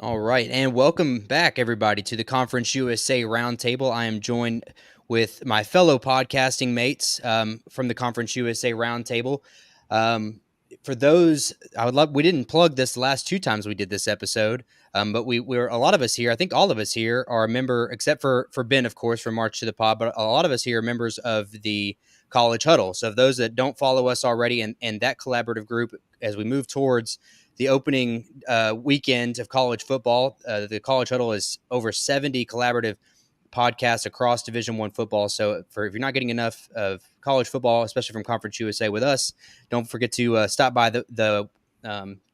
All right, and welcome back, everybody, to the Conference USA Roundtable. I am joined with my fellow podcasting mates from the Conference USA Roundtable. For those, I would love. We didn't plug this the last two times we did this episode, but we're a lot of us here. I think all of us here are a member, except for Ben, of course, from March to the Pod. But a lot of us here are members of the College Huddle. So, those that don't follow us already, and that collaborative group, as we move towards the opening weekend of college football. The College Huddle is over 70 collaborative podcasts across Division I football. So if you're not getting enough of college football, especially from Conference USA with us, don't forget to stop by the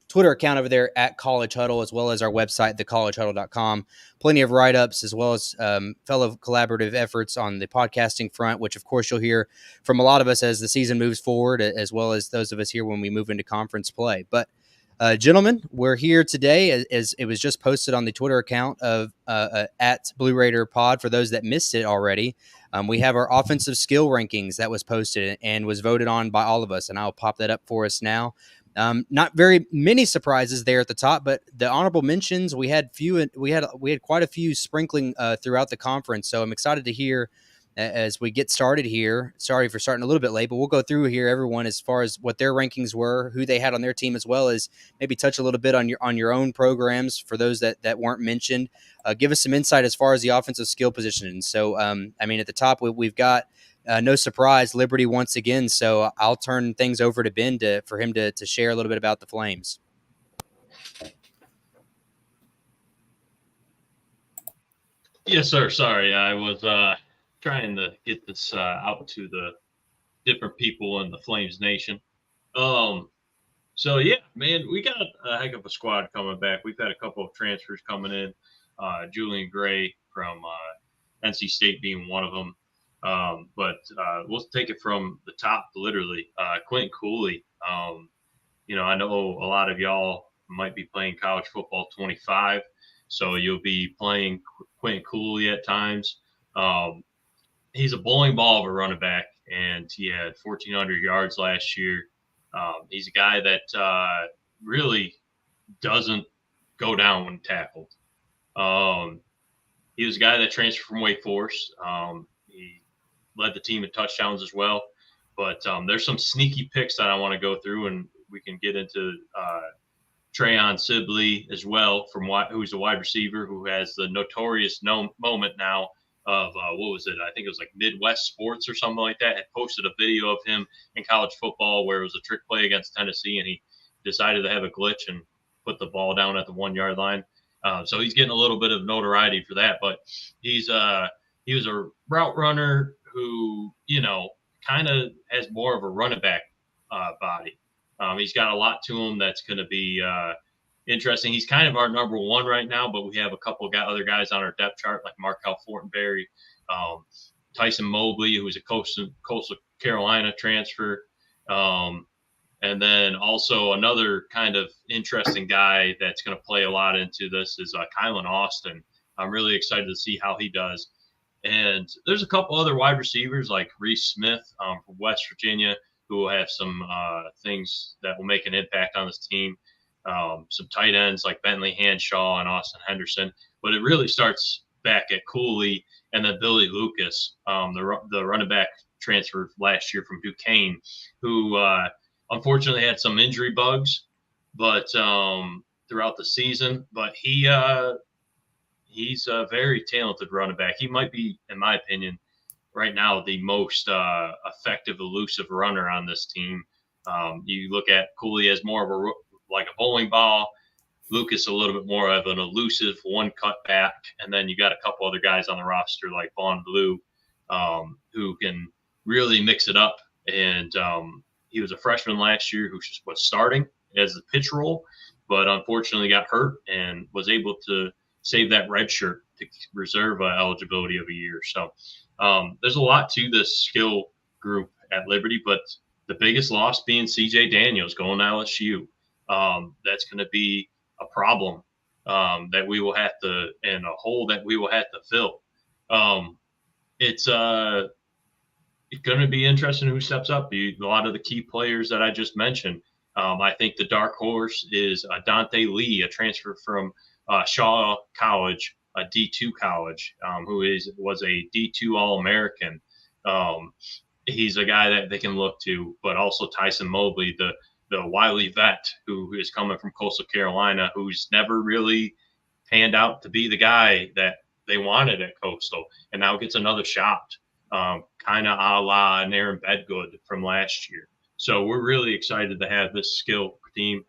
Twitter account over there at College Huddle, as well as our website, thecollegehuddle.com. Plenty of write-ups, as well as fellow collaborative efforts on the podcasting front, which, of course, you'll hear from a lot of us as the season moves forward, as well as those of us here when we move into conference play. But gentlemen, we're here today as it was just posted on the Twitter account of at Blue Raider Pod. For those that missed it already, we have our offensive skill rankings that was posted and was voted on by all of us, and I'll pop that up for us now. Not very many surprises there at the top, but the honorable mentions we had quite a few sprinkling throughout the conference. So I'm excited to hear as we get started here. Sorry for starting a little bit late, but we'll go through here everyone as far as what their rankings were, who they had on their team, as well as maybe touch a little bit on your own programs for those that weren't mentioned. Give us some insight as far as the offensive skill position. So, I mean, at the top we've got no surprise, Liberty once again. So I'll turn things over to Ben for him to share a little bit about the Flames. Yes, sir. Sorry, I was trying to get this out to the different people in the Flames Nation. So yeah, man, we got a heck of a squad coming back. We've had a couple of transfers coming in. Julian Gray from NC State being one of them. But we'll take it from the top, literally. Quentin Cooley. I know a lot of y'all might be playing college football 25. So you'll be playing Quentin Cooley at times. He's a bowling ball of a running back, and he had 1,400 yards last year. He's a guy that really doesn't go down when tackled. He was a guy that transferred from Wake Forest. He led the team in touchdowns as well. But there's some sneaky picks that I want to go through, and we can get into Trayon Sibley as well, who's a wide receiver who has the notorious moment now of what was it? I think it was like Midwest Sports or something like that. Had posted a video of him in college football where it was a trick play against Tennessee, and he decided to have a glitch and put the ball down at the 1 yard line. So he's getting a little bit of notoriety for that. But he was a route runner who kind of has more of a running back body. He's got a lot to him that's going to be interesting. He's kind of our number one right now, but we have a couple of other guys on our depth chart like Markel Fortenberry, Tyson Mobley, who's a Coastal Carolina transfer. And then also another kind of interesting guy that's going to play a lot into this is Kylan Austin. I'm really excited to see how he does. And there's a couple other wide receivers like Reese Smith from West Virginia, who will have some things that will make an impact on this team. Some tight ends like Bentley Hanshaw and Austin Henderson. But it really starts back at Cooley and then Billy Lucas, the running back transfer last year from Duquesne, who unfortunately had some injury bugs but throughout the season. But he's a very talented running back. He might be, in my opinion, right now the most effective, elusive runner on this team. You look at Cooley as more of like a bowling ball, Lucas a little bit more of an elusive one cut back, and then you got a couple other guys on the roster like Vaughn Blue who can really mix it up. And he was a freshman last year who was starting as the pitch role, but unfortunately got hurt and was able to save that red shirt to reserve eligibility of a year. So there's a lot to this skill group at Liberty, but the biggest loss being CJ Daniels going to LSU. That's going to be a problem that we will have to, and a hole that we will have to fill. It's going to be interesting who steps up. A lot of the key players that I just mentioned. I think the dark horse is Dante Lee, a transfer from Shaw College, a D2 college, who was a D2 All-American. He's a guy that they can look to, but also Tyson Mobley, the wily vet who is coming from Coastal Carolina, who's never really panned out to be the guy that they wanted at Coastal, and now gets another shot, kind of a la Aaron Bedgood from last year. So we're really excited to have this skill team.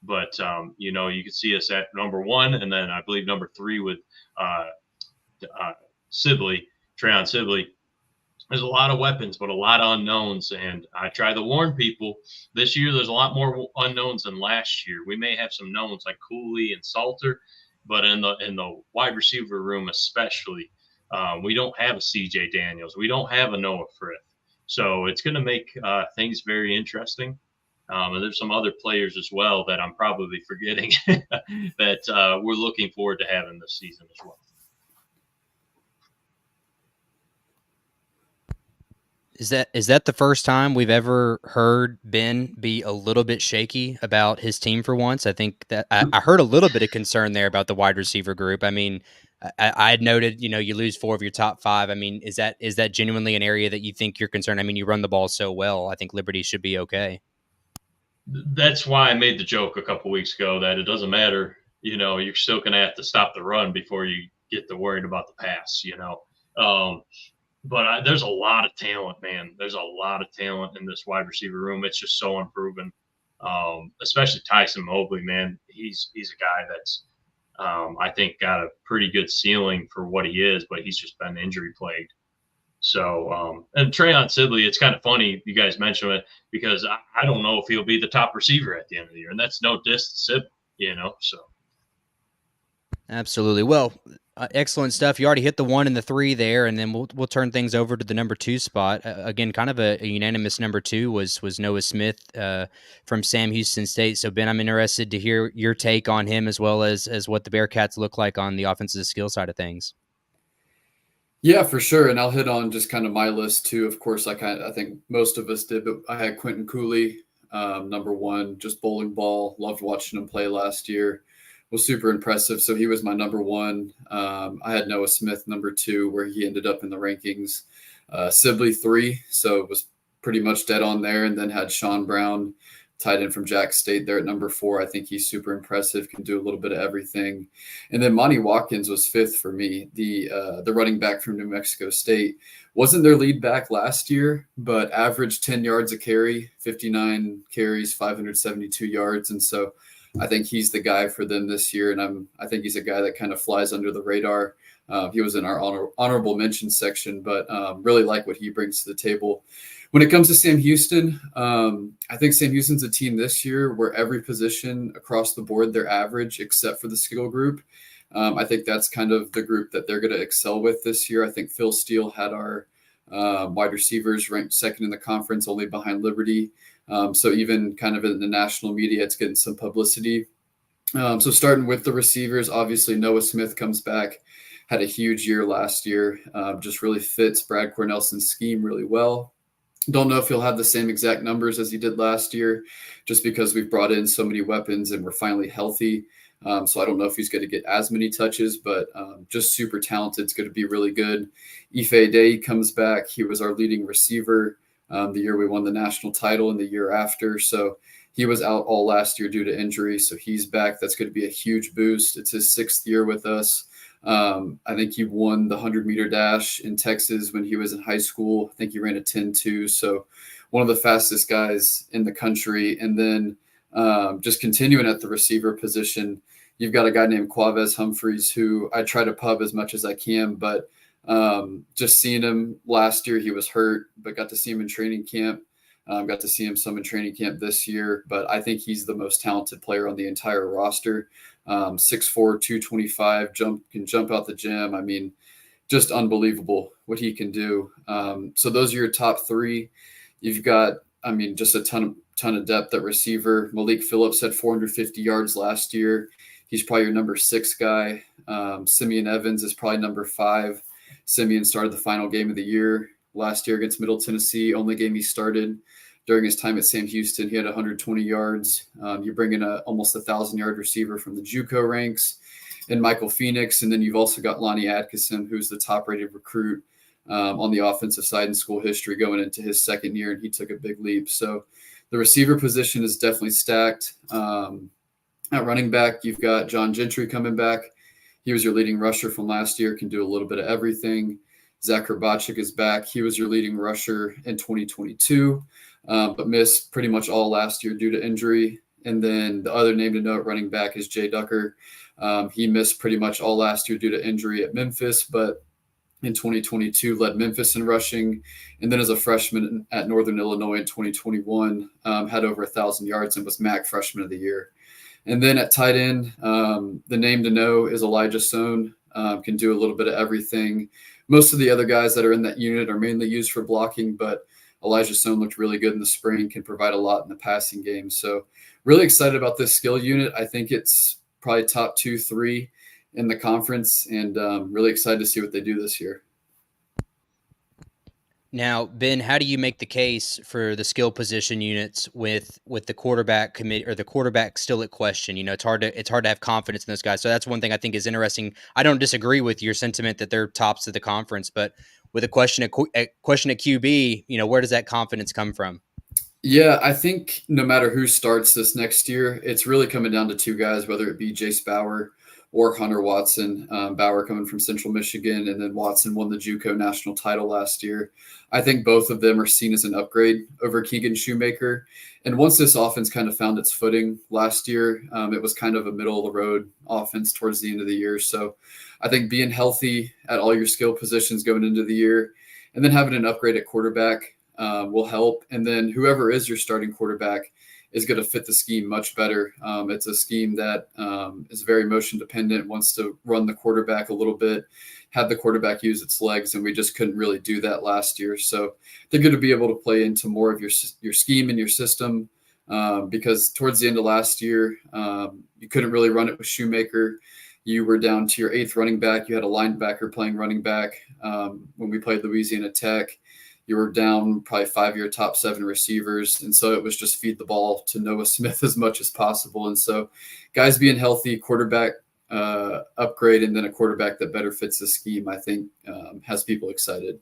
But you can see us at number 1, and then I believe number 3 with Sibley, Treyon Sibley. There's a lot of weapons, but a lot of unknowns. And I try to warn people this year, there's a lot more unknowns than last year. We may have some knowns like Cooley and Salter, but in the wide receiver room, especially, we don't have a CJ Daniels. We don't have a Noah Frith. So it's going to make things very interesting. And there's some other players as well that I'm probably forgetting that we're looking forward to having this season as well. Is that the first time we've ever heard Ben be a little bit shaky about his team for once? I think that I heard a little bit of concern there about the wide receiver group. I mean, I had noted, you lose 4 of your top 5. I mean, is that genuinely an area that you think you're concerned? I mean, you run the ball so well. I think Liberty should be okay. That's why I made the joke a couple weeks ago that it doesn't matter. You're still going to have to stop the run before you get to worried about the pass. But there's a lot of talent, man. There's a lot of talent in this wide receiver room. It's just so unproven, especially Tyson Mobley, man. He's a guy that's, I think, got a pretty good ceiling for what he is, but he's just been injury plagued. So, and Treyon Sibley, it's kind of funny you guys mentioned it because I don't know if he'll be the top receiver at the end of the year, and that's no diss to Sibley, so. Absolutely. Well, excellent stuff. You already hit the 1 and the 3 there, and then we'll turn things over to the number 2 spot. Again, kind of a unanimous number 2 was Noah Smith from Sam Houston State. So, Ben, I'm interested to hear your take on him as well as what the Bearcats look like on the offensive skill side of things. Yeah, for sure. And I'll hit on just kind of my list too. Of course, I think most of us did, but I had Quentin Cooley, number 1, just bowling ball. Loved watching him play last year. Was super impressive. So he was my number 1. I had Noah Smith, number 2, where he ended up in the rankings. Sibley 3, so it was pretty much dead on there. And then had Sean Brown, tight end from Jack State, there at number 4. I think he's super impressive, can do a little bit of everything. And then Monty Watkins was 5th for me, the running back from New Mexico State. Wasn't their lead back last year, but averaged 10 yards a carry, 59 carries, 572 yards. And so I think he's the guy for them this year, and I think he's a guy that kind of flies under the radar. He was in our honorable mention section, but really like what he brings to the table. When it comes to Sam Houston, I think Sam Houston's a team this year where every position across the board, they're average except for the skill group. I think that's kind of the group that they're going to excel with this year. I think Phil Steele had our wide receivers ranked 2nd in the conference, only behind Liberty. So even kind of in the national media, it's getting some publicity. So starting with the receivers, obviously Noah Smith comes back, had a huge year last year, just really fits Brad Cornelson's scheme really well. Don't know if he'll have the same exact numbers as he did last year, just because we've brought in so many weapons and we're finally healthy. So I don't know if he's going to get as many touches, but just super talented. It's going to be really good. Ife Day comes back. He was our leading receiver the year we won the national title and the year after. So he was out all last year due to injury. So he's back. That's going to be a huge boost. It's his 6th year with us. I think he won the 100-meter dash in Texas when he was in high school. I think he ran a 10.2. So one of the fastest guys in the country. And then just continuing at the receiver position, you've got a guy named Quavez Humphreys, who I try to pub as much as I can, but just seeing him last year, he was hurt, but got to see him in training camp. Got to see him some in training camp this year, but I think he's the most talented player on the entire roster. 6'4", 225, can jump out the gym. I mean, just unbelievable what he can do. So those are your top 3. You've got, just a ton of depth at receiver. Malik Phillips had 450 yards last year. He's probably your number 6 guy. Simeon Evans is probably number 5. Simeon started the final game of the year last year against Middle Tennessee, only game he started. during his time at Sam Houston. He had 120 yards. You bring in almost 1,000-yard receiver from the JUCO ranks, and Michael Phoenix, and then you've also got Lonnie Atkinson, who's the top-rated recruit on the offensive side in school history going into his second year, and he took a big leap. So the receiver position is definitely stacked. At running back, you've got John Gentry coming back. He was your leading rusher from last year, can do a little bit of everything. Zach Krabachik is back. He was your leading rusher in 2022, but missed pretty much all last year due to injury. And then the other name to note running back is Jay Ducker. He missed pretty much all last year due to injury at Memphis, but in 2022 led Memphis in rushing. And then as a freshman at Northern Illinois in 2021, had over 1,000 yards and was MAC Freshman of the Year. And then at tight end, the name to know is Elijah Sohn, can do a little bit of everything. Most of the other guys that are in that unit are mainly used for blocking, but Elijah Sohn looked really good in the spring, can provide a lot in the passing game. So really excited about this skill unit. I think it's probably top 2-3 in the conference, and really excited to see what they do this year. Now, Ben, how do you make the case for the skill position units with the quarterback committee or the quarterback still at question? You know, it's hard to have confidence in those guys. So that's one thing I think is interesting. I don't disagree with your sentiment that they're tops of the conference, but with a question at QB, you know, where does that confidence come from? Yeah, I think no matter who starts this next year, it's really coming down to two guys, whether it be Jace Bauer or Hunter Watson. Bauer coming from Central Michigan, and then Watson won the JUCO national title last year. I think both of them are seen as an upgrade over Keegan Shoemaker. And once this offense kind of found its footing last year, it was kind of a middle-of-the-road offense towards the end of the year. So I think being healthy at all your skill positions going into the year and then having an upgrade at quarterback will help. And then whoever is your starting quarterback is going to fit the scheme much better. It's a scheme that is very motion dependent, wants to run the quarterback a little bit, have the quarterback use its legs, and we just couldn't really do that last year. So they're going to be able to play into more of your scheme and your system because towards the end of last year, you couldn't really run it with Shoemaker. You were down to your eighth running back. You had a linebacker playing running back when we played Louisiana Tech. You were down probably 5 of your top 7 receivers. And so it was just feed the ball to Noah Smith as much as possible. And so guys being healthy, quarterback upgrade, and then a quarterback that better fits the scheme, I think has people excited.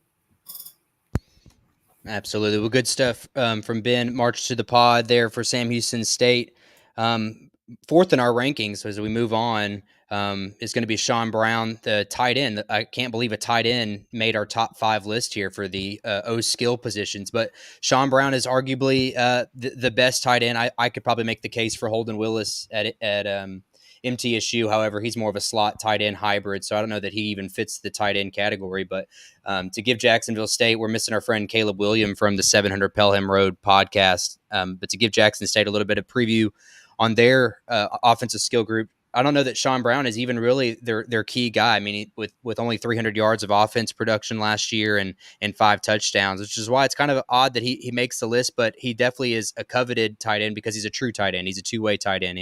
Absolutely. Well, good stuff from Ben. March to the pod there for Sam Houston State. Fourth in our rankings as we move on is going to be Sean Brown, the tight end. I can't believe a tight end made our top 5 list here for the O skill positions. But Sean Brown is arguably the best tight end. I could probably make the case for Holden Willis at MTSU. However, he's more of a slot tight end hybrid, so I don't know that he even fits the tight end category. But to give Jacksonville State, we're missing our friend Caleb William from the 700 Pelham Road podcast. But to give Jackson State a little bit of preview on their offensive skill group, I don't know that Sean Brown is even really their key guy. I mean, with only 300 yards of offense production last year and 5 touchdowns, which is why it's kind of odd that he makes the list. But he definitely is a coveted tight end because he's a true tight end. He's a two-way tight end.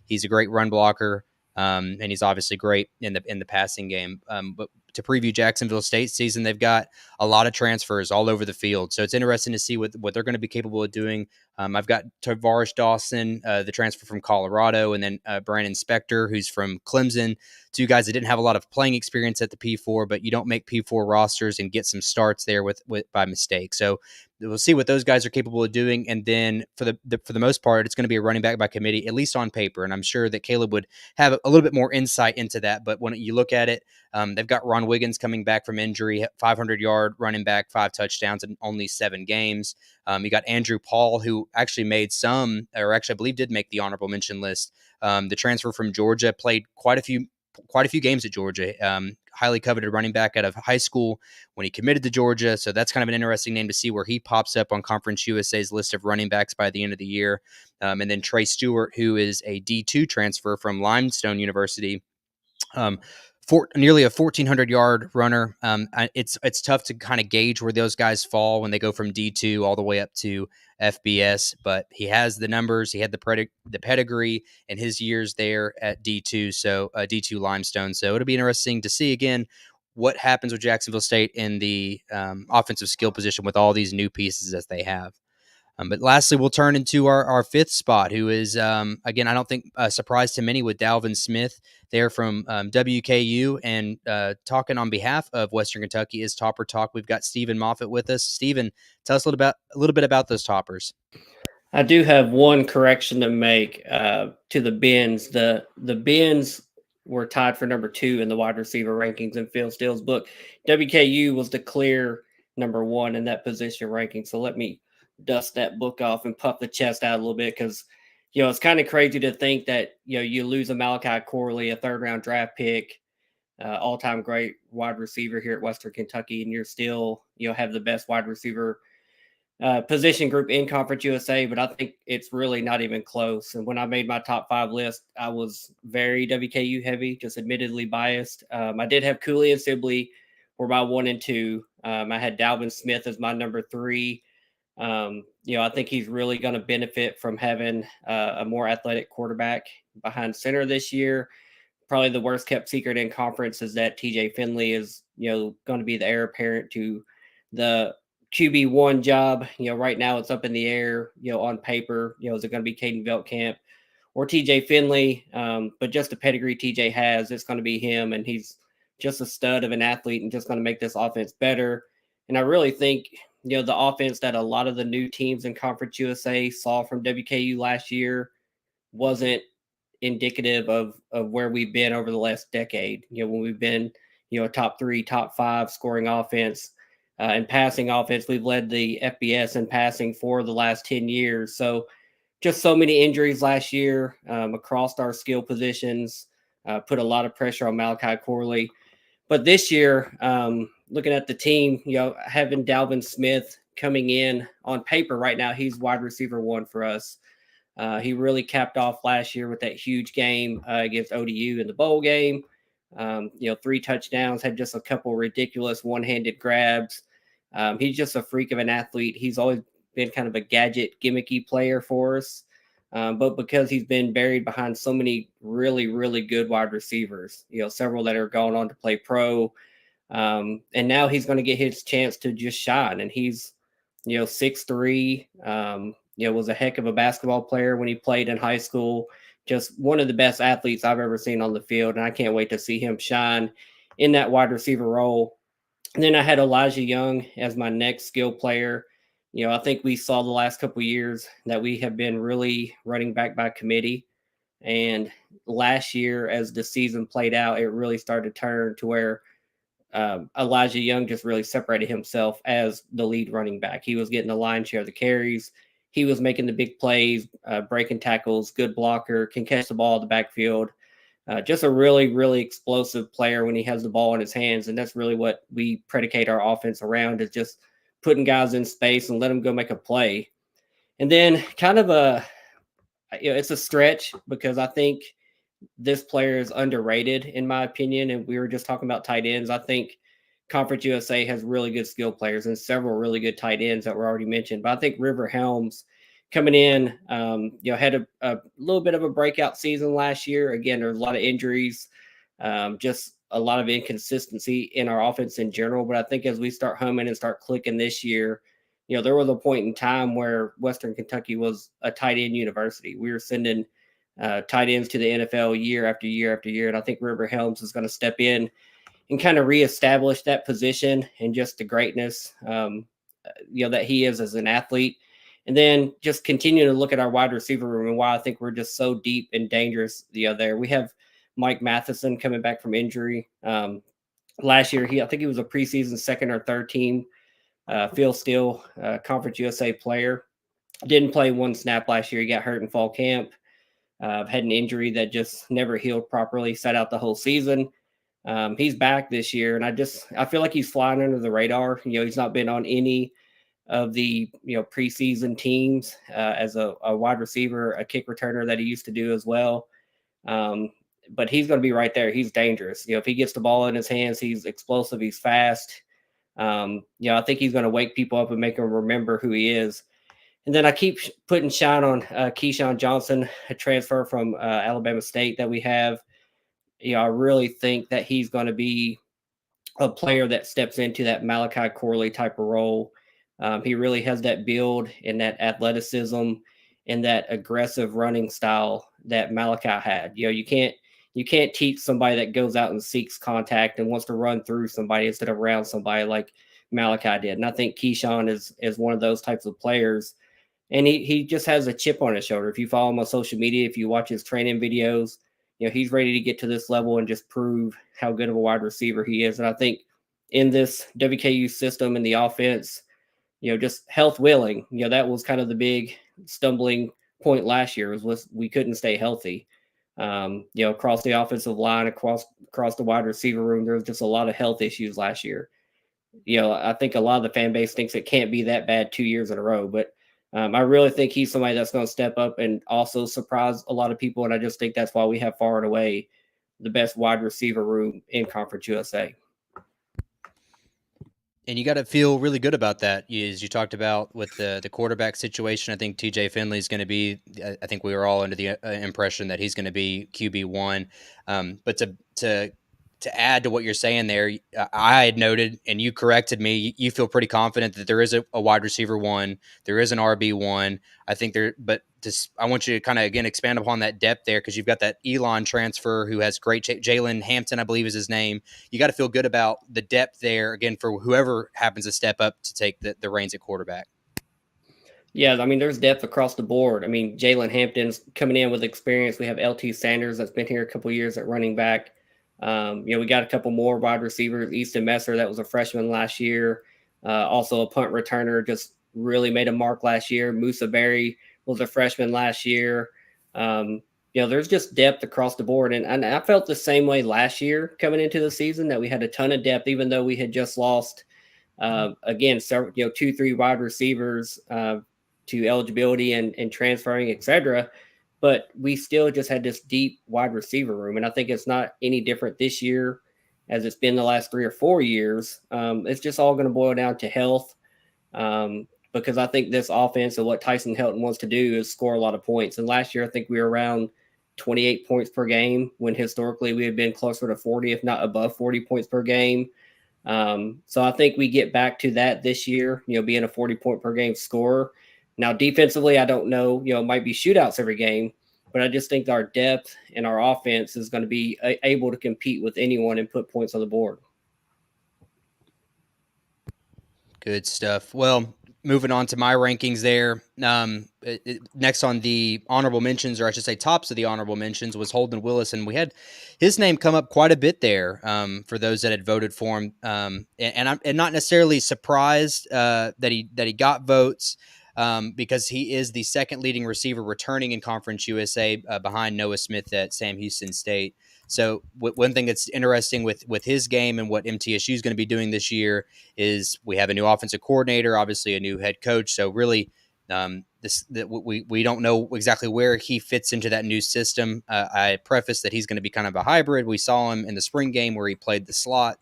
He's a great run blocker, and he's obviously great in the passing game. But to preview Jacksonville State season, they've got a lot of transfers all over the field, so it's interesting to see what they're going to be capable of doing. I've got Tavarish Dawson, the transfer from Colorado, and then Brandon Spector, who's from Clemson. 2 guys that didn't have a lot of playing experience at the P4, but you don't make P4 rosters and get some starts there with by mistake. So we'll see what those guys are capable of doing. And then for the most part, it's going to be a running back by committee, at least on paper. And I'm sure that Caleb would have a little bit more insight into that. But when you look at it, they've got Ron Wiggins coming back from injury, 500-yard running back, 5 touchdowns in only 7 games. You got Andrew Paul, who actually made I believe did make the honorable mention list. The transfer from Georgia, played quite a few games at Georgia. Highly coveted running back out of high school when he committed to Georgia. So that's kind of an interesting name to see where he pops up on Conference USA's list of running backs by the end of the year. And then Trey Stewart, who is a D2 transfer from Limestone University. Nearly a 1,400-yard runner. It's tough to kind of gauge where those guys fall when they go from D2 all the way up to FBS, but he has the numbers. He had the pedigree in his years there at D2, so D2 Limestone. So it'll be interesting to see again what happens with Jacksonville State in the offensive skill position with all these new pieces that they have. But lastly, we'll turn into our fifth spot, who is, again, I don't think a surprise to many with Dalvin Smith there from WKU. And talking on behalf of Western Kentucky is Topper Talk. We've got Stephen Moffitt with us. Stephen, tell us a little bit about those toppers. I do have one correction to make to the Bens. The Bens were tied for number 2 in the wide receiver rankings in Phil Steele's book. WKU was the clear number 1 in that position ranking. So let me dust that book off and puff the chest out a little bit, because it's kind of crazy to think that you lose a Malachi Corley, a 3rd-round draft pick, all-time great wide receiver here at Western Kentucky, and you're still have the best wide receiver position group in Conference USA, but I think it's really not even close. And when I made my top 5 list, I was very WKU heavy, just admittedly biased. I did have Cooley and Sibley were my 1 and 2. I had Dalvin Smith as my number 3. I think he's really going to benefit from having a more athletic quarterback behind center this year. Probably the worst kept secret in conference is that TJ Finley is, going to be the heir apparent to the QB1 job. Right now it's up in the air, on paper, is it going to be Caden Veltkamp or TJ Finley? But just the pedigree TJ has, it's going to be him. And he's just a stud of an athlete and just going to make this offense better. And I really think, the offense that a lot of the new teams in Conference USA saw from WKU last year wasn't indicative of where we've been over the last decade. When we've been, a top 3, top 5 scoring offense and passing offense, we've led the FBS in passing for the last 10 years. So just so many injuries last year across our skill positions, put a lot of pressure on Malachi Corley. But this year, looking at the team, having Dalvin Smith coming in on paper right now, he's wide receiver 1 for us. He really capped off last year with that huge game against ODU in the bowl game. 3 touchdowns, had just a couple ridiculous one-handed grabs. He's just a freak of an athlete. He's always been kind of a gadget, gimmicky player for us. But because he's been buried behind so many really, really good wide receivers, several that are going on to play pro. And now he's going to get his chance to just shine. And he's, 6'3", was a heck of a basketball player when he played in high school. Just one of the best athletes I've ever seen on the field. And I can't wait to see him shine in that wide receiver role. And then I had Elijah Young as my next skill player. I think we saw the last couple of years that we have been really running back by committee. And last year, as the season played out, it really started to turn to where Elijah Young just really separated himself as the lead running back. He was getting the lion's share of the carries. He was making the big plays, breaking tackles, good blocker, can catch the ball in the backfield. Just a really, really explosive player when he has the ball in his hands. And that's really what we predicate our offense around, is just putting guys in space and let them go make a play. And then kind of it's a stretch, because I think this player is underrated, in my opinion. And we were just talking about tight ends. I think Conference USA has really good skill players and several really good tight ends that were already mentioned. But I think River Helms coming in, had a little bit of a breakout season last year. Again, there's a lot of injuries, just a lot of inconsistency in our offense in general. But I think as we start humming and start clicking this year, there was a point in time where Western Kentucky was a tight end university. We were sending tight ends to the NFL year after year after year. And I think River Helms is going to step in and kind of reestablish that position and just the greatness, that he is as an athlete. And then just continue to look at our wide receiver room and why I think we're just so deep and dangerous there. We have Mike Matheson coming back from injury. Last year, I think he was a preseason 2nd or 3rd team Phil Steele Conference USA player. Didn't play 1 snap last year. He got hurt in fall camp. Had an injury that just never healed properly, sat out the whole season. He's back this year, and I feel like he's flying under the radar. He's not been on any of the preseason teams as a wide receiver, a kick returner that he used to do as well. But he's going to be right there. He's dangerous. If he gets the ball in his hands, he's explosive. He's fast. I think he's going to wake people up and make them remember who he is. And then I keep putting shine on Keyshawn Johnson, a transfer from Alabama State that we have. I really think that he's going to be a player that steps into that Malachi Corley type of role, He really has that build and that athleticism and that aggressive running style that Malachi had. You can't teach somebody that goes out and seeks contact and wants to run through somebody instead of around somebody like Malachi did. And I think Keyshawn is one of those types of players. And he just has a chip on his shoulder. If you follow him on social media, if you watch his training videos, he's ready to get to this level and just prove how good of a wide receiver he is. And I think in this WKU system and the offense, just health willing, that was kind of the big stumbling point last year was we couldn't stay healthy. Across the offensive line, across the wide receiver room, there was just a lot of health issues last year. I think a lot of the fan base thinks it can't be that bad 2 years in a row, but I really think he's somebody that's going to step up and also surprise a lot of people. And I just think that's why we have far and away the best wide receiver room in Conference USA. And you got to feel really good about that. As you talked about with the quarterback situation, I think TJ Finley is going to be. I think we were all under the impression that he's going to be QB1. But to add to what you're saying there, I had noted, and you corrected me. You feel pretty confident that there is a wide receiver one, there is an RB1. I think there, but I want you to kind of again expand upon that depth there because you've got that Elon transfer who has great Jalen Hampton, I believe is his name. You got to feel good about the depth there again for whoever happens to step up to take the reins at quarterback. Yeah, I mean, there's depth across the board. I mean, Jalen Hampton's coming in with experience. We have LT Sanders that's been here a couple years at running back. We got a couple more wide receivers. Easton Messer, that was a freshman last year. Also a punt returner, just really made a mark last year. Musa Berry was a freshman last year. There's just depth across the board. And I felt the same way last year coming into the season that we had a ton of depth, even though we had just lost, again, several, 2-3 wide receivers to eligibility and transferring, et cetera. But we still just had this deep wide receiver room. And I think it's not any different this year as it's been the last 3 or 4 years. It's just all going to boil down to health. Because I think this offense and what Tyson Helton wants to do is score a lot of points. And last year, I think we were around 28 points per game when historically we had been closer to 40, if not above 40 points per game. So I think we get back to that this year, being a 40-point per game scorer. Now, defensively, I don't know, it might be shootouts every game, but I just think our depth and our offense is going to be able to compete with anyone and put points on the board. Good stuff. Well, moving on to my rankings there. Next on the honorable mentions, or I should say tops of the honorable mentions, was Holden Willis, and we had his name come up quite a bit there for those that had voted for him. And I'm not necessarily surprised that he got votes because he is the second leading receiver returning in Conference USA behind Noah Smith at Sam Houston State. So one thing that's interesting with his game and what MTSU is going to be doing this year is we have a new offensive coordinator, obviously a new head coach. So really, we don't know exactly where he fits into that new system. I preface that he's going to be kind of a hybrid. We saw him in the spring game where he played the slot.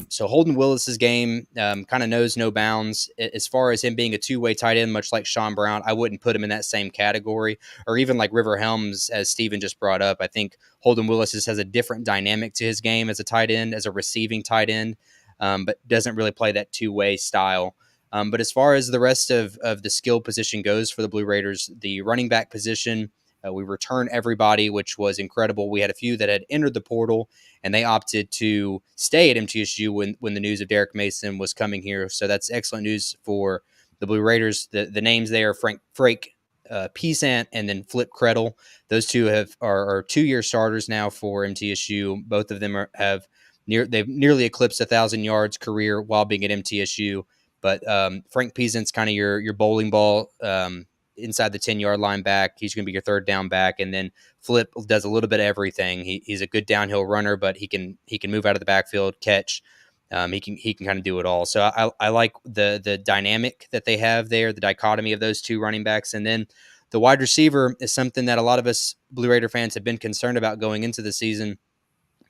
So Holden Willis's game kind of knows no bounds. As far as him being a two-way tight end, much like Sean Brown, I wouldn't put him in that same category. Or even like River Helms, as Steven just brought up. I think Holden Willis just has a different dynamic to his game as a tight end, as a receiving tight end, but doesn't really play that two-way style. But as far as the rest of the skill position goes for the Blue Raiders, the running back position, we return everybody, which was incredible. We had a few that had entered the portal, and they opted to stay at MTSU when the news of Derek Mason was coming here. So that's excellent news for the Blue Raiders. The names there, Frank Peasant and then Flip Krettel. Those two are 2-year starters now for MTSU. Both of them they've nearly eclipsed 1,000 yards career while being at MTSU. But Frank Peasant's kind of your bowling ball inside the 10-yard line back. He's going to be your third down back. And then Flip does a little bit of everything. He's a good downhill runner, but he can move out of the backfield, catch. He can kind of do it all. So I like the dynamic that they have there, the dichotomy of those two running backs. And then the wide receiver is something that a lot of us Blue Raider fans have been concerned about going into the season,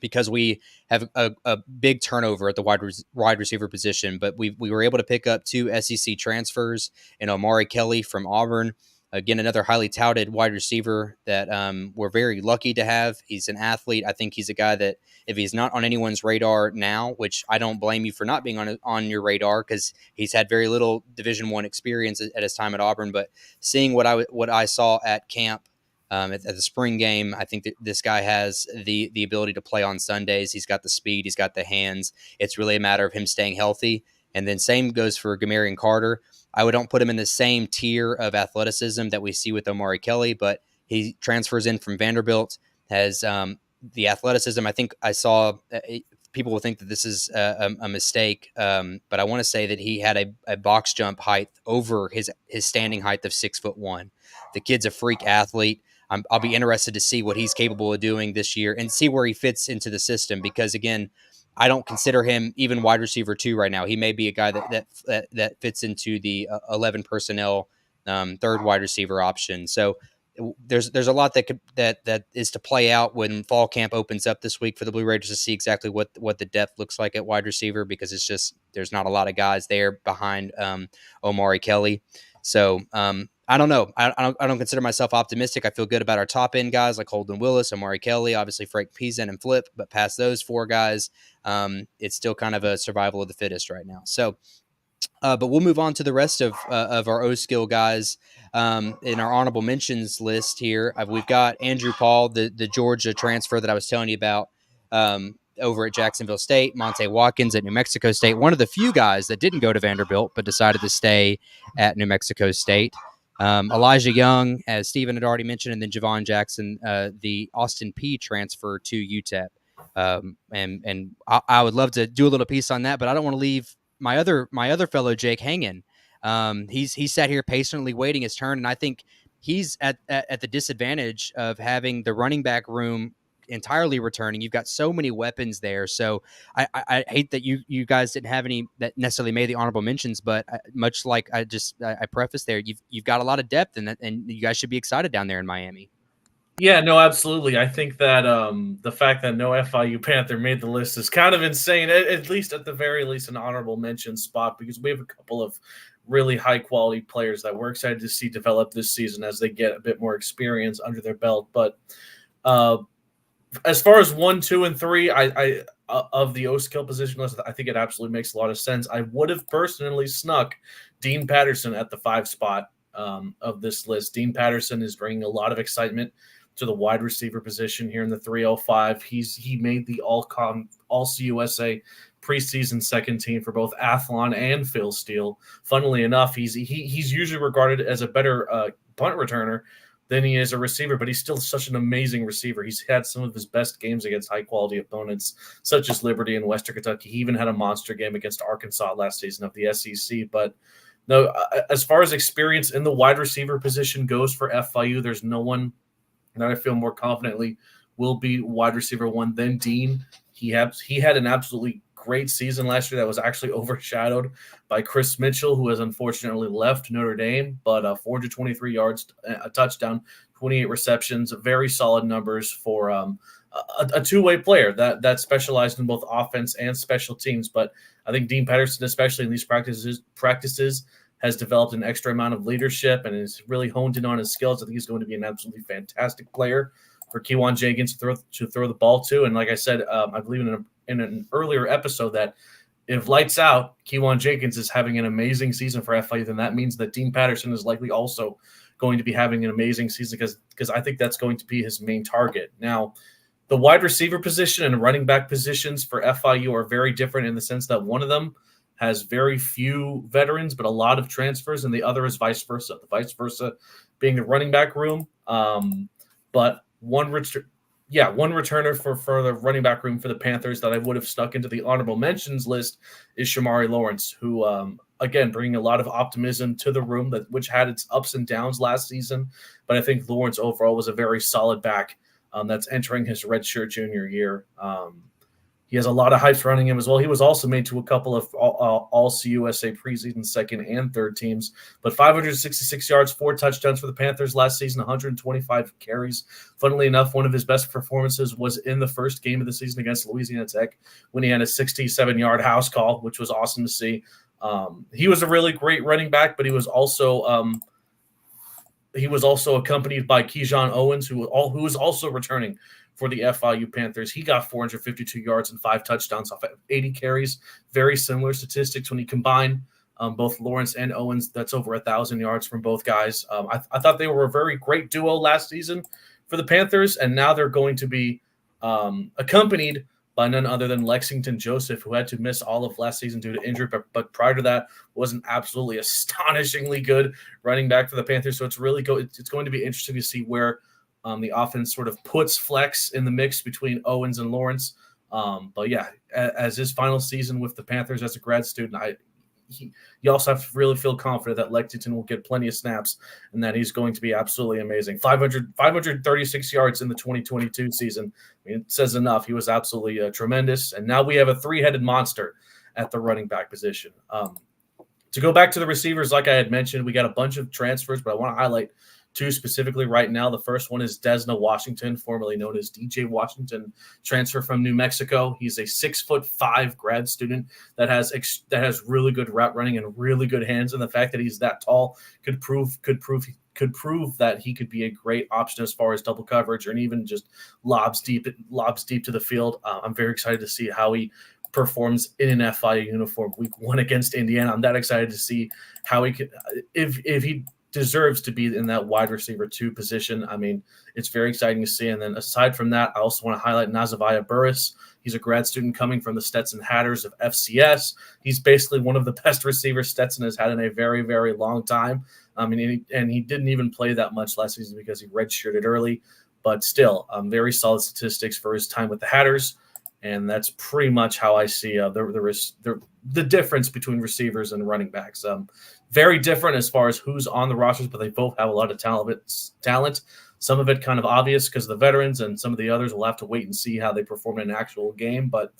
because we have a big turnover at the wide receiver position. But we were able to pick up 2 SEC transfers and Omari Kelly from Auburn. Again, another highly touted wide receiver that we're very lucky to have. He's an athlete. I think he's a guy that if he's not on anyone's radar now, which I don't blame you for not being on your radar because he's had very little Division I experience at his time at Auburn. But seeing what I saw at camp at the spring game, I think that this guy has the ability to play on Sundays. He's got the speed. He's got the hands. It's really a matter of him staying healthy. And then same goes for Gamarian Carter. I don't put him in the same tier of athleticism that we see with Omari Kelly, but he transfers in from Vanderbilt, has the athleticism. I think I saw people will think that this is a mistake, but I want to say that he had a box jump height over his standing height of 6'1". The kid's a freak athlete. I'll be interested to see what he's capable of doing this year and see where he fits into the system because, again, I don't consider him even wide receiver 2 right now. He may be a guy that fits into the 11 personnel third wide receiver option. So there's a lot that is to play out when fall camp opens up this week for the Blue Raiders to see exactly what the depth looks like at wide receiver because it's just there's not a lot of guys there behind Omari Kelly. So I don't know. I don't consider myself optimistic. I feel good about our top end guys like Holden Willis, Omari Kelly, obviously Frank Peason and Flip, but past those 4 guys, it's still kind of a survival of the fittest right now. So, but we'll move on to the rest of our O-skill guys in our honorable mentions list here. We've got Andrew Paul, the Georgia transfer that I was telling you about over at Jacksonville State, Monte Watkins at New Mexico State, one of the few guys that didn't go to Vanderbilt but decided to stay at New Mexico State. Elijah Young, as Stephen had already mentioned, and then Javon Jackson, the Austin Peay transfer to UTEP. And I would love to do a little piece on that, but I don't want to leave my other fellow Jake hanging. He sat here patiently waiting his turn, and I think he's at the disadvantage of having the running back room entirely returning. You've got so many weapons there. So I hate that you guys didn't have any that necessarily made the honorable mentions, but much like I prefaced there, you've got a lot of depth and you guys should be excited down there in Miami. Yeah, no, absolutely. I think that the fact that no FIU Panther made the list is kind of insane, at least at the very least an honorable mention spot, because we have a couple of really high-quality players that we're excited to see develop this season as they get a bit more experience under their belt. But as far as 1, 2, and 3, I of the O-skill position list, I think it absolutely makes a lot of sense. I would have personally snuck Dean Patterson at the 5 spot of this list. Dean Patterson is bringing a lot of excitement to the wide receiver position here in the 305. He made the All-CUSA preseason second team for both Athlon and Phil Steele. Funnily enough, he's usually regarded as a better punt returner than he is a receiver, but he's still such an amazing receiver. He's had some of his best games against high-quality opponents, such as Liberty and Western Kentucky. He even had a monster game against Arkansas last season of the SEC. But no, as far as experience in the wide receiver position goes for FIU, there's no one that I feel more confidently will be wide receiver 1 than Dean. He had an absolutely great season last year that was actually overshadowed by Chris Mitchell, who has unfortunately left Notre Dame, but 423 yards, a touchdown, 28 receptions, very solid numbers for a two-way player that specialized in both offense and special teams. But I think Dean Patterson, especially in these practices, has developed an extra amount of leadership and is really honed in on his skills. I think he's going to be an absolutely fantastic player for Kewan Jenkins to throw the ball to. And like I said, I believe in an earlier episode that if lights out, Kewan Jenkins is having an amazing season for FIU, then that means that Dean Patterson is likely also going to be having an amazing season because I think that's going to be his main target. Now, the wide receiver position and running back positions for FIU are very different in the sense that one of them has very few veterans, but a lot of transfers, and the other is vice versa. The vice versa being the running back room, but one returner for the running back room for the Panthers that I would have stuck into the honorable mentions list is Shamari Lawrence, who, again, bringing a lot of optimism to the room, which had its ups and downs last season. But I think Lawrence overall was a very solid back that's entering his redshirt junior year. He has a lot of hype surrounding him as well. He was also made to a couple of All-CUSA preseason second and third teams. But 566 yards, 4 touchdowns for the Panthers last season, 125 carries. Funnily enough, one of his best performances was in the first game of the season against Louisiana Tech when he had a 67-yard house call, which was awesome to see. He was a really great running back, but he was also He was also accompanied by Keyshawn Owens, who is also returning for the FIU Panthers. He got 452 yards and 5 touchdowns off 80 carries. Very similar statistics when you combine both Lawrence and Owens. That's over 1,000 yards from both guys. I thought they were a very great duo last season for the Panthers, and now they're going to be accompanied by none other than Lexington Joseph, who had to miss all of last season due to injury, but prior to that was an absolutely astonishingly good running back for the Panthers. So it's really it's going to be interesting to see where the offense sort of puts Flex in the mix between Owens and Lawrence. But yeah, as his final season with the Panthers as a grad student, you also have to really feel confident that Lexington will get plenty of snaps and that he's going to be absolutely amazing. 536 yards in the 2022 season. I mean, it says enough. He was absolutely tremendous. And now we have a 3-headed monster at the running back position. To go back to the receivers, like I had mentioned, we got a bunch of transfers, but I want to highlight 2 specifically right now. The first one is Desna Washington, formerly known as DJ Washington, transfer from New Mexico. He's a 6'5" grad student that has really good route running and really good hands. And the fact that he's that tall could prove that he could be a great option as far as double coverage or even just lobs deep to the field. I'm very excited to see how he performs in an FIU uniform week 1 against Indiana. I'm that excited to see how he could, if he deserves to be in that wide receiver 2 position. I mean, it's very exciting to see. And then aside from that, I also want to highlight Nazaviah Burris. He's a grad student coming from the Stetson Hatters of FCS. He's basically one of the best receivers Stetson has had in a very, very long time. I mean, and he didn't even play that much last season because he redshirted early, but still very solid statistics for his time with the Hatters. And that's pretty much how I see the difference between receivers and running backs. Very different as far as who's on the rosters, but they both have a lot of talent. Some of it kind of obvious because of the veterans, and some of the others will have to wait and see how they perform in an actual game. But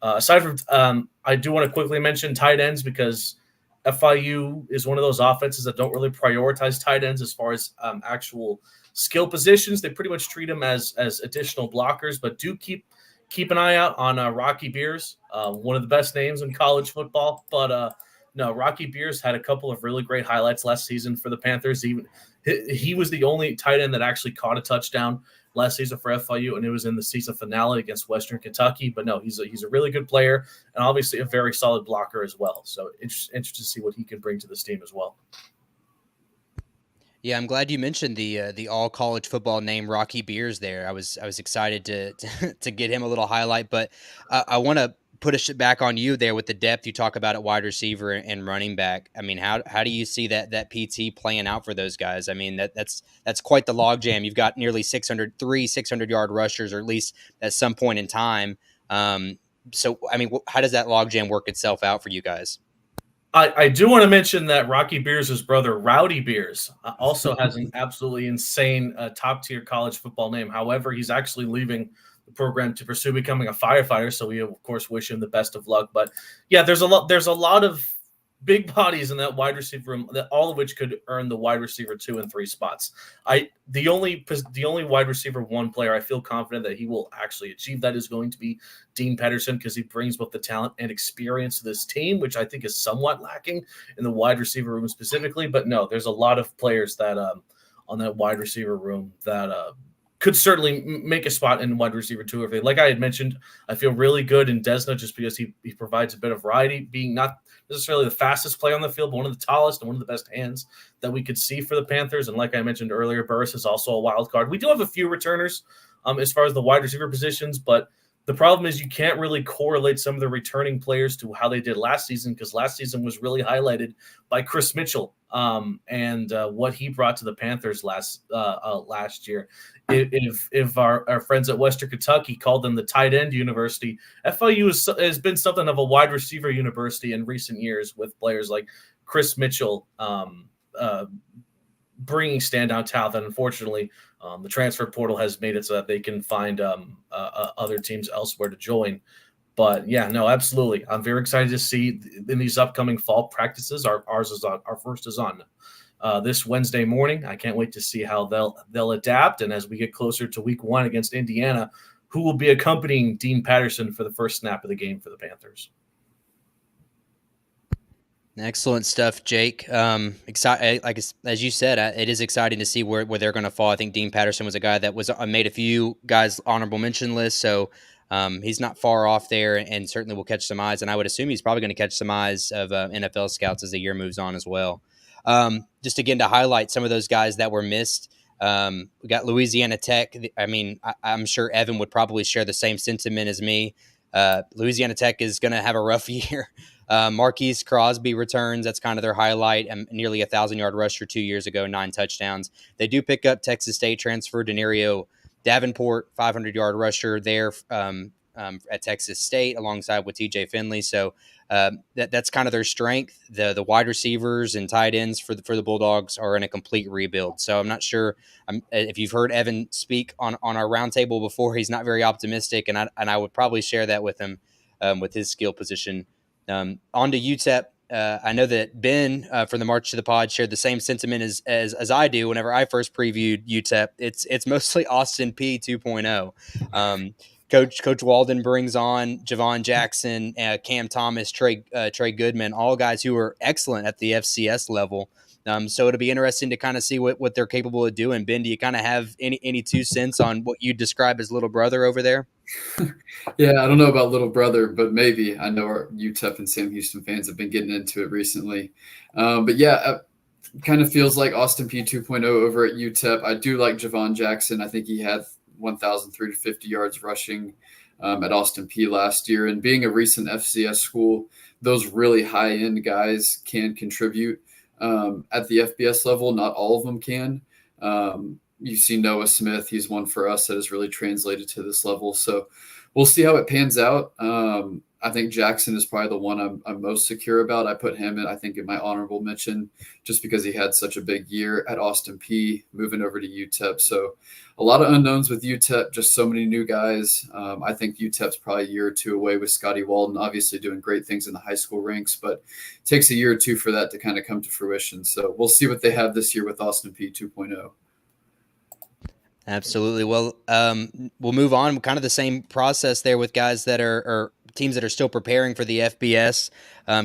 aside from, I do want to quickly mention tight ends because FIU is one of those offenses that don't really prioritize tight ends as far as actual skill positions. They pretty much treat them as additional blockers, but do keep an eye out on Rocky Beers, one of the best names in college football. But no, Rocky Beers had a couple of really great highlights last season for the Panthers. He was the only tight end that actually caught a touchdown last season for FIU, and it was in the season finale against Western Kentucky. But no, he's a really good player and obviously a very solid blocker as well. So interested to see what he can bring to this team as well. Yeah, I'm glad you mentioned the all college football name Rocky Beers there. I was excited to get him a little highlight, but I want to put it back on you there with the depth you talk about at wide receiver and running back. I mean, how do you see that PT playing out for those guys? I mean, that's quite the logjam. You've got nearly 600-yard rushers, or at least at some point in time. So, I mean, how does that logjam work itself out for you guys? I do want to mention that Rocky Beers' brother, Rowdy Beers, also has an absolutely insane top-tier college football name. However, he's actually leaving the program to pursue becoming a firefighter, so we, of course, wish him the best of luck. But, yeah, there's a lot of big bodies in that wide receiver room, that all of which could earn the wide receiver 2 and 3 spots. The only wide receiver 1 player I feel confident that he will actually achieve that is going to be Dean Patterson, because he brings both the talent and experience to this team, which I think is somewhat lacking in the wide receiver room specifically. But no, there's a lot of players that on that wide receiver room that could certainly make a spot in wide receiver 2 if they, like I had mentioned. I feel really good in Desna just because he provides a bit of variety, being not necessarily the fastest player on the field, but one of the tallest and one of the best hands that we could see for the Panthers. And like I mentioned earlier, Burris is also a wild card. We do have a few returners as far as the wide receiver positions, but the problem is you can't really correlate some of the returning players to how they did last season, because last season was really highlighted by Chris Mitchell and what he brought to the Panthers last year. If our friends at Western Kentucky called them the tight end university, FIU has been something of a wide receiver university in recent years, with players like Chris Mitchell bringing standout talent. And unfortunately, the transfer portal has made it so that they can find other teams elsewhere to join. But yeah, no, absolutely. I'm very excited to see in these upcoming fall practices. Our first is on this Wednesday morning. I can't wait to see how they'll adapt. And as we get closer to week 1 against Indiana, who will be accompanying Dean Patterson for the first snap of the game for the Panthers? Excellent stuff, Jake. Like as you said, it is exciting to see where they're going to fall. I think Dean Patterson was a guy that was made a few guys honorable mention list, so he's not far off there, and certainly will catch some eyes. And I would assume he's probably going to catch some eyes of NFL scouts as the year moves on as well. Just again to highlight some of those guys that were missed. We got Louisiana Tech. I mean, I'm sure Evan would probably share the same sentiment as me. Louisiana Tech is going to have a rough year. Marquise Crosby returns. That's kind of their highlight. Nearly 1,000-yard rusher 2 years ago, 9 touchdowns. They do pick up Texas State transfer Denario Davenport, 500-yard rusher there at Texas State alongside with TJ Finley. So that's kind of their strength. The wide receivers and tight ends for the Bulldogs are in a complete rebuild. So I'm not sure if you've heard Evan speak on our roundtable before. He's not very optimistic, and I would probably share that with him with his skill position. On to UTEP. I know that Ben from the March to the Pod shared the same sentiment as I do whenever I first previewed UTEP. It's mostly Austin P 2.0. Coach Walden brings on Javon Jackson, Cam Thomas, Trey Goodman, all guys who are excellent at the FCS level. So it'll be interesting to kind of see what they're capable of doing. Ben, do you kind of have any 2 cents on what you describe as little brother over there? Yeah, I don't know about little brother, but maybe. I know our UTEP and Sam Houston fans have been getting into it recently. But yeah, it kind of feels like Austin P 2.0 over at UTEP. I do like Javon Jackson. I think he had 1,350 yards rushing at Austin P last year. And being a recent FCS school, those really high-end guys can contribute at the FBS level. Not all of them can. You see Noah Smith, he's one for us that has really translated to this level. So we'll see how it pans out. I think Jackson is probably the one I'm most secure about. I put him in, I think, in my honorable mention just because he had such a big year at Austin P, moving over to UTEP. So a lot of unknowns with UTEP, just so many new guys. I think UTEP's probably a year or 2 away with Scotty Walden, obviously doing great things in the high school ranks, but it takes a year or 2 for that to kind of come to fruition. So we'll see what they have this year with Austin P 2.0. Absolutely. Well, we'll move on. Kind of the same process there with guys that are teams that are still preparing for the FBS.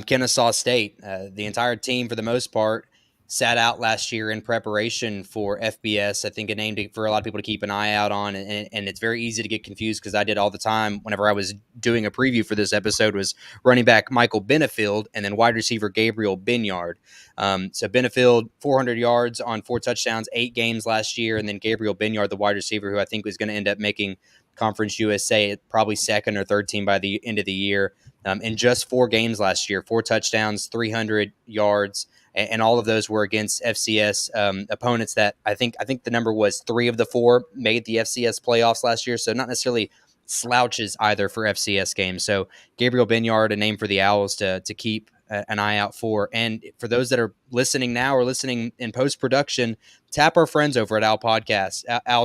Kennesaw State, the entire team for the most part sat out last year in preparation for FBS. I think a name for a lot of people to keep an eye out on, and it's very easy to get confused because I did all the time whenever I was doing a preview for this episode was running back Michael Benefield and then wide receiver Gabriel Binyard. So Benefield, 400 yards on 4 touchdowns, 8 games last year, and then Gabriel Binyard, the wide receiver, who I think was going to end up making Conference USA probably second or third team by the end of the year. In just 4 games last year, 4 touchdowns, 300 yards, and all of those were against FCS opponents that I think the number was 3 of the 4 made the FCS playoffs last year, so not necessarily slouches either for FCS games. So Gabriel Binyard, a name for the Owls to keep an eye out for. And for those that are listening now or listening in post-production, tap our friends over at Owl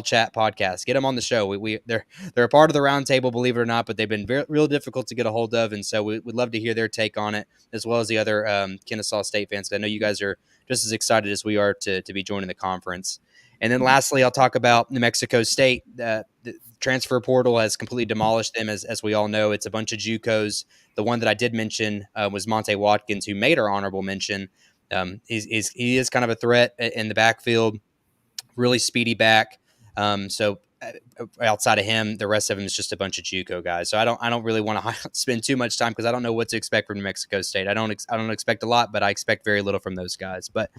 Chat Podcast. Get them on the show. They're a part of the roundtable, believe it or not, but they've been real difficult to get a hold of, and so we'd love to hear their take on it, as well as the other Kennesaw State fans. I know you guys are just as excited as we are to be joining the conference. And then lastly, I'll talk about New Mexico State. The transfer portal has completely demolished them, as we all know. It's a bunch of JUCOs. The one that I did mention was Monte Watkins, who made our honorable mention. He is kind of a threat in the backfield, really speedy back. So outside of him, the rest of them is just a bunch of JUCO guys. So I don't really want to spend too much time because I don't know what to expect from New Mexico State. I don't expect a lot, but I expect very little from those guys. But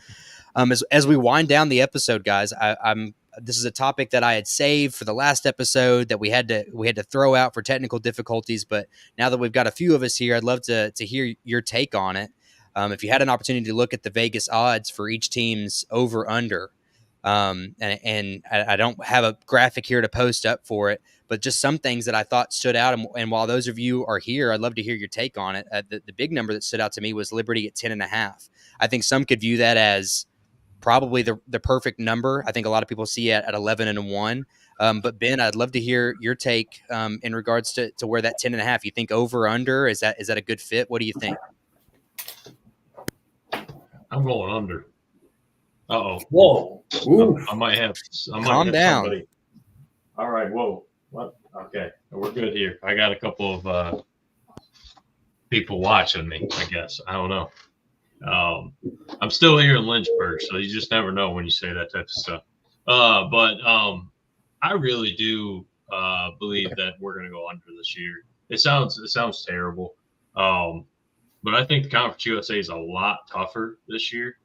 as we wind down the episode, guys, this is a topic that I had saved for the last episode that we had to throw out for technical difficulties. But now that we've got a few of us here, I'd love to hear your take on it. If you had an opportunity to look at the Vegas odds for each team's over/under, and I don't have a graphic here to post up for it, but just some things that I thought stood out. And while those of you are here, I'd love to hear your take on it. The big number that stood out to me was Liberty at 10.5. I think some could view that as probably the perfect number. I think a lot of people see it at 11-1. But Ben, I'd love to hear your take in regards to where that 10.5. You think over under? Is that a good fit? What do you think? I'm going under. Uh-oh. Whoa. I might have Calm down. Somebody. All right. Whoa. What? Okay. We're good here. I got a couple of people watching me, I guess. I don't know. I'm still here in Lynchburg, so you just never know when you say that type of stuff. But I really do believe that we're going to go under this year. It sounds terrible, but I think the Conference USA is a lot tougher this year.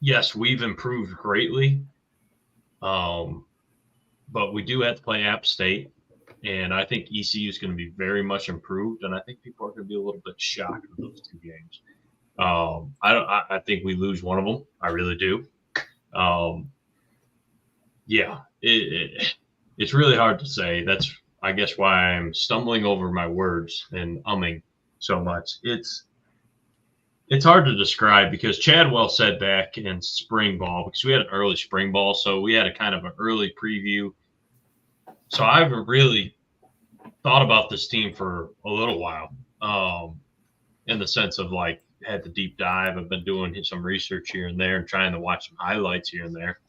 Yes, we've improved greatly, but we do have to play App State, and I think ECU is going to be very much improved, and I think people are going to be a little bit shocked with those two games. I think we lose one of them. I really do. Yeah, it's really hard to say. That's, I guess, why I'm stumbling over my words and umming so much. It's hard to describe because Chadwell said back in spring ball, because we had an early spring ball, so we had a kind of an early preview. So I haven't really thought about this team for a little while, in the sense of like had the deep dive. I've been doing some research here and there and trying to watch some highlights here and there.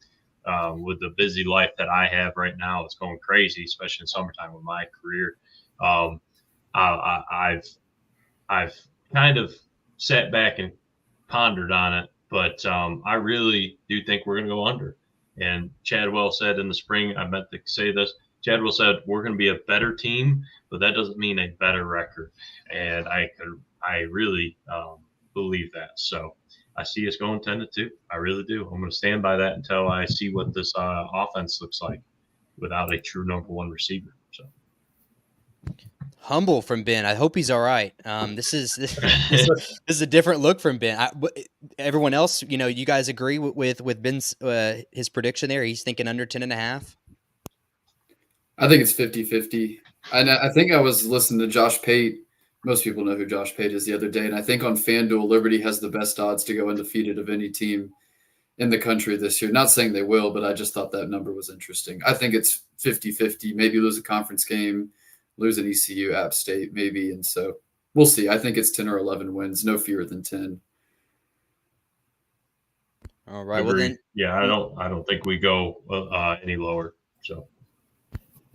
With the busy life that I have right now, it's going crazy, especially in summertime with my career. I've kind of sat back and pondered on it, but I really do think we're going to go under. And Chadwell said in the spring, I meant to say this. Chadwell said we're going to be a better team, but that doesn't mean a better record. And I really believe that. So I see us going 10-2. I really do. I'm going to stand by that until I see what this offense looks like without a true number one receiver. So Humble from Ben. I hope he's all right. This is a different look from Ben. Everyone else, you guys agree with Ben's his prediction there? He's thinking under 10.5. I think it's 50-50. And I think I was listening to Josh Pate. Most people know who Josh Pate is the other day. And I think on FanDuel, Liberty has the best odds to go undefeated of any team in the country this year. Not saying they will, but I just thought that number was interesting. I think it's 50-50. Maybe lose a conference game, lose an ECU, App State, maybe. And so we'll see. I think it's 10 or 11 wins, no fewer than 10. All right. Well, then, yeah, I don't think we go any lower. So.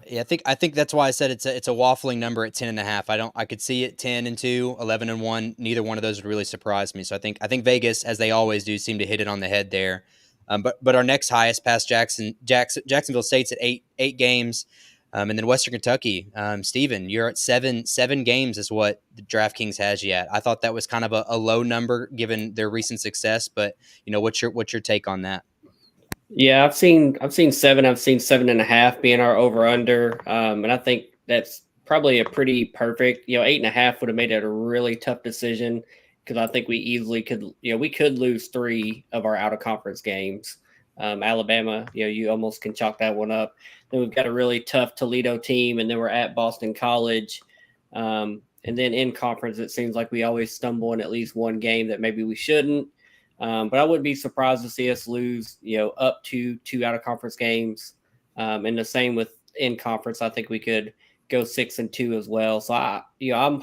Yeah, I think that's why I said it's a waffling number at 10.5. I could see it 10-2, 11-1. Neither one of those would really surprise me. So I think Vegas, as they always do, seem to hit it on the head there. But our next highest past Jacksonville State's at eight games, and then Western Kentucky. Steven, you're at seven games is what the DraftKings has you at. I thought that was kind of a low number given their recent success, but what's your take on that? Yeah, I've seen 7. I've seen 7.5 being our over under, and I think that's probably a pretty perfect. 8.5 would have made it a really tough decision because I think we easily could. We could lose 3 of our out of conference games. Alabama, you almost can chalk that one up. Then we've got a really tough Toledo team, and then we're at Boston College, and then in conference it seems like we always stumble in at least one game that maybe we shouldn't. But I wouldn't be surprised to see us lose, up to 2 out of conference games. And the same with in conference. I think we could go 6-2 as well. So I'm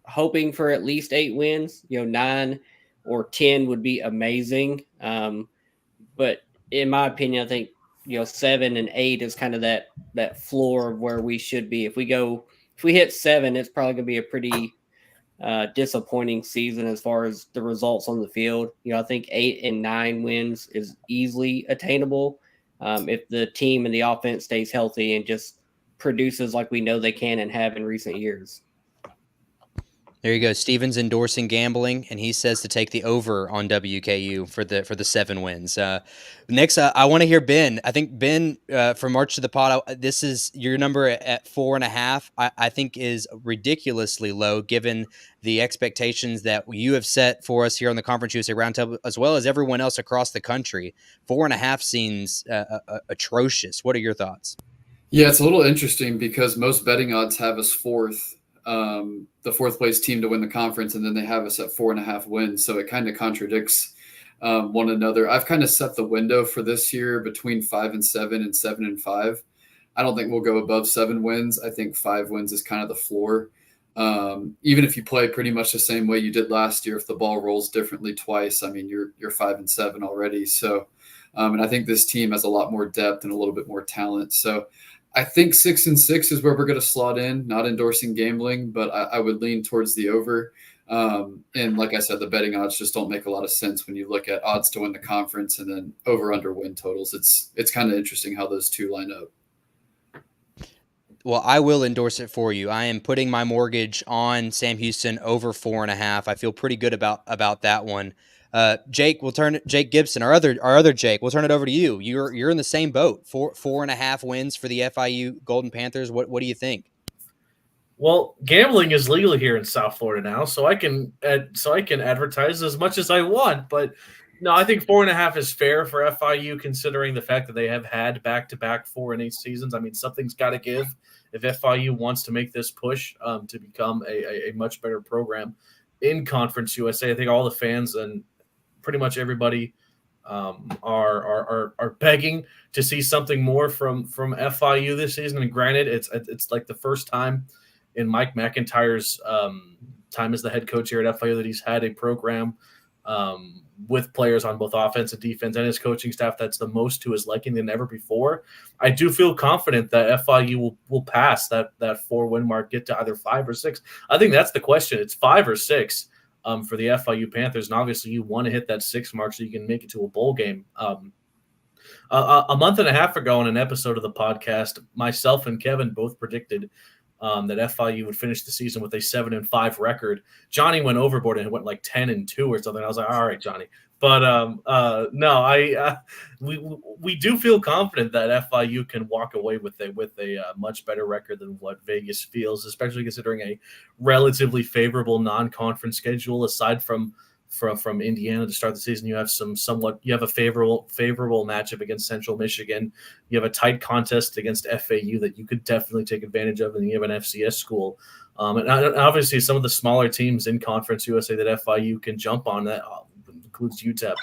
hoping for at least 8 wins. 9 or 10 would be amazing. But in my opinion, I think 7 and 8 is kind of that floor of where we should be. If we hit 7, it's probably going to be a pretty disappointing season as far as the results on the field. I think 8 and 9 wins is easily attainable if the team and the offense stays healthy and just produces like we know they can and have in recent years. There you go. Steven's endorsing gambling, and he says to take the over on WKU for the 7 wins. Next, I want to hear Ben. I think Ben from March to the Pod. This is your number at 4.5. I think is ridiculously low given the expectations that you have set for us here on the Conference USA Roundtable, as well as everyone else across the country. 4.5 seems atrocious. What are your thoughts? Yeah, it's a little interesting because most betting odds have us fourth. The fourth place team to win the conference, and then they have us at 4.5 wins. So it kind of contradicts one another. I've kind of set the window for this year between 5-7 and 7-5. I don't think we'll go above 7 wins. I think 5 wins is kind of the floor. Even if you play pretty much the same way you did last year, if the ball rolls differently twice, I mean, you're 5-7 already. So, and I think this team has a lot more depth and a little bit more talent. So I think 6-6 is where we're going to slot in, not endorsing gambling, but I would lean towards the over. And like I said, the betting odds just don't make a lot of sense when you look at odds to win the conference and then over under win totals. It's kind of interesting how those two line up. Well, I will endorse it for you. I am putting my mortgage on Sam Houston over 4.5. I feel pretty good about that one. Jake Gibson, our other Jake. We'll turn it over to you. You're in the same boat. 4.5 wins for the FIU Golden Panthers. What do you think? Well, gambling is legal here in South Florida now, so I can advertise as much as I want. But no, I think 4.5 is fair for FIU, considering the fact that they have had back-to-back 4-8 seasons. I mean, something's got to give if FIU wants to make this push to become a much better program in Conference USA. I think all the fans and pretty much everybody are begging to see something more from FIU this season. And granted, it's like the first time in Mike McIntyre's time as the head coach here at FIU that he's had a program with players on both offense and defense and his coaching staff that's the most to his liking than ever before. I do feel confident that FIU will pass that 4-win mark, get to either 5 or 6. I think that's the question. It's 5 or 6 for the FIU Panthers, and obviously you want to hit that 6 mark so you can make it to a bowl game. A month and a half ago on an episode of the podcast, myself and Kevin both predicted that FIU would finish the season with a 7-5 record. Johnny went overboard and went like 10-2 or something. I was like, all right, Johnny. But no, we do feel confident that FIU can walk away with a much better record than what Vegas feels, especially considering a relatively favorable non-conference schedule. Aside from Indiana to start the season, you have a favorable matchup against Central Michigan. You have a tight contest against FAU that you could definitely take advantage of, and you have an FCS school. And obviously some of the smaller teams in Conference USA that FIU can jump on, that includes UTEP,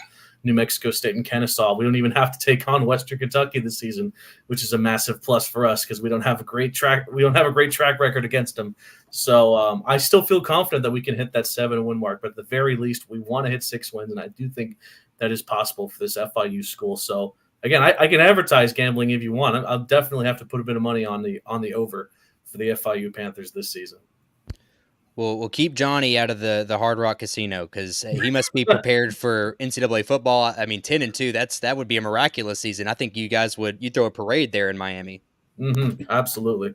New Mexico State, and Kennesaw. We don't even have to take on Western Kentucky this season, which is a massive plus for us because we don't have a great track record against them. So I still feel confident that we can hit that 7-win mark, but at the very least, we want to hit 6 wins, and I do think that is possible for this FIU school. So again, I can advertise gambling if you want. I'll definitely have to put a bit of money on the over for the FIU Panthers this season. We'll keep Johnny out of the Hard Rock Casino because he must be prepared for NCAA football. I mean, 10-2, that would be a miraculous season. I think you guys you'd throw a parade there in Miami. Mm-hmm, absolutely.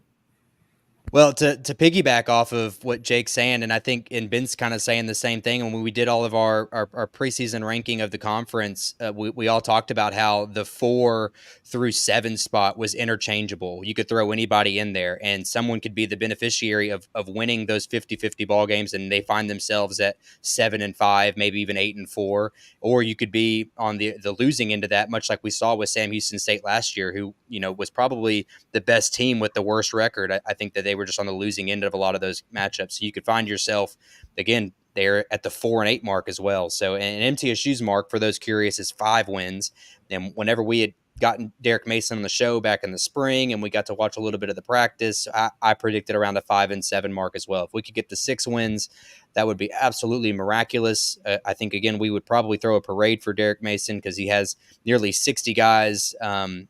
Well, to piggyback off of what Jake's saying, and I think and Ben's kind of saying the same thing, and when we did all of our preseason ranking of the conference, we all talked about how the 4 through 7 spot was interchangeable. You could throw anybody in there, and someone could be the beneficiary of winning those 50-50 ball games, and they find themselves at 7-5, maybe even 8-4, or you could be on the losing end of that, much like we saw with Sam Houston State last year, who was probably the best team with the worst record. I think that they were just on the losing end of a lot of those matchups. So you could find yourself, again, there at the 4-8 mark as well. So an MTSU's mark, for those curious, is 5 wins. And whenever we had gotten Derek Mason on the show back in the spring and we got to watch a little bit of the practice, I predicted around a 5-7 mark as well. If we could get the 6 wins, that would be absolutely miraculous. I think, again, we would probably throw a parade for Derek Mason because he has nearly 60 guys that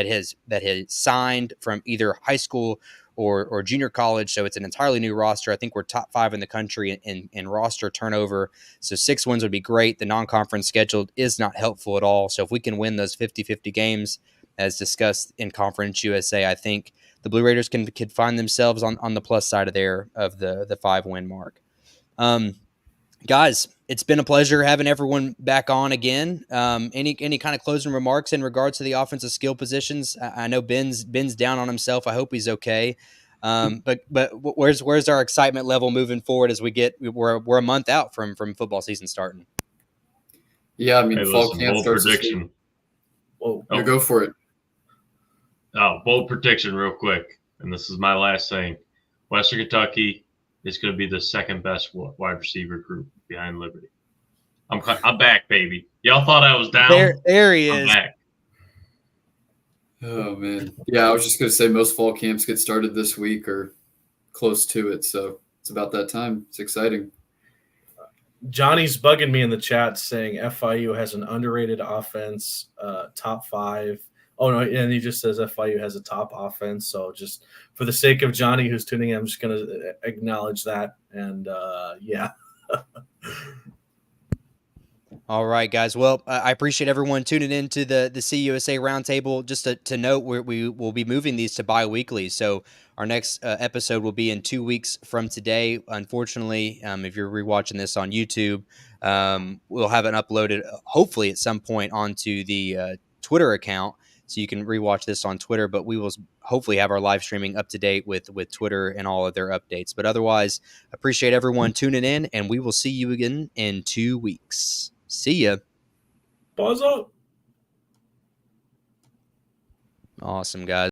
has signed from either high school or junior college. So it's an entirely new roster. I think we're top 5 in the country in roster turnover. So 6 wins would be great. The non-conference schedule is not helpful at all. So if we can win those 50-50 games, as discussed in Conference USA, I think the Blue Raiders could find themselves on the plus side of the 5-win mark. Guys, it's been a pleasure having everyone back on again. Any kind of closing remarks in regards to the offensive skill positions? I know Ben's down on himself. I hope he's okay. But where's our excitement level moving forward as we're a month out from football season starting? Yeah, I mean, fall camp starts prediction. Whoa, go for it. Oh, bold prediction real quick, and this is my last thing. Western Kentucky is going to be the second best wide receiver group behind Liberty. I'm back, baby. Y'all thought I was down. There he is. I'm back. Oh, man. Yeah, I was just going to say most fall camps get started this week or close to it, so it's about that time. It's exciting. Johnny's bugging me in the chat saying FIU has an underrated offense, top 5 Oh no, and he just says FIU has a top offense. So just for the sake of Johnny who's tuning in, I'm just going to acknowledge that. And yeah. All right, guys. Well, I appreciate everyone tuning in to the CUSA Roundtable. Just to note, we will be moving these to bi-weekly. So our next episode will be in 2 weeks from today. Unfortunately, if you're rewatching this on YouTube, we'll have it uploaded hopefully at some point onto the Twitter account, so you can rewatch this on Twitter. But we will hopefully have our live streaming up to date with Twitter and all of their updates. But otherwise, appreciate everyone tuning in, and we will see you again in 2 weeks. See ya. Pause up. Awesome, guys.